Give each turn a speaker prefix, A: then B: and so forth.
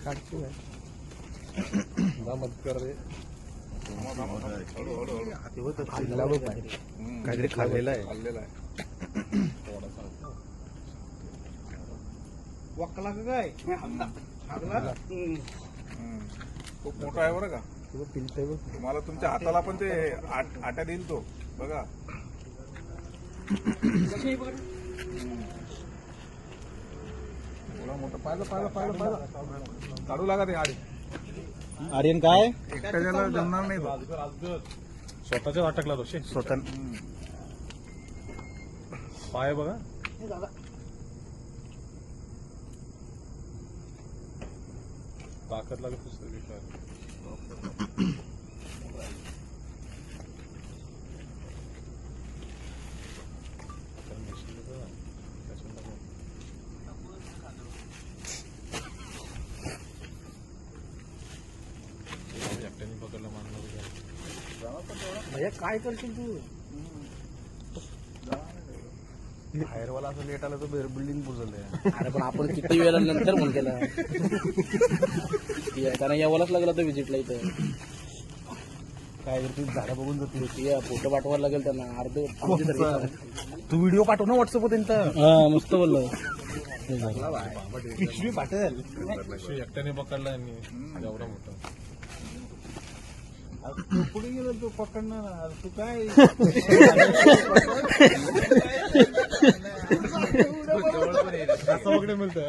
A: काढतो मदत कर रे. काहीतरी खाल्लेलं आहे.
B: वक्कला का काय
C: खूप मोठा आहे बरं का. तुम्हाला तुमच्या हाताला पण ते आट्या देईल तो बघा. एवढा मोठा पाहिलं काढू लागा ते आडी.
A: आर्यन काय
C: एकट्याला जमणार नाही तो.
A: स्वतःच्या अटकला तो स्वतः पाय बघा. ताकद लागत एकट्याने पकडला मानणार
B: भैया काय करशील तू
A: बाहेरवाला असं लेट आलं तर बिल्डिंग बुजवलंय.
B: अरे पण आपण किती वेळा नंतर फोन केला कारण यावंच लागला तर विजिटला इथं
A: काय करते झाडं बघून जाते.
B: फोटो पाठवायला लागेल त्यांना अर्ध
A: तू व्हिडिओ पाठव ना व्हॉट्सअप त्यांचा.
B: मस्त बोललो
A: पिशवी पाठवेल.
D: एकट्याने पकडला एवढा मोठा.
C: तू पुढे गेलो तू पकडणार तू काय
D: मिळतं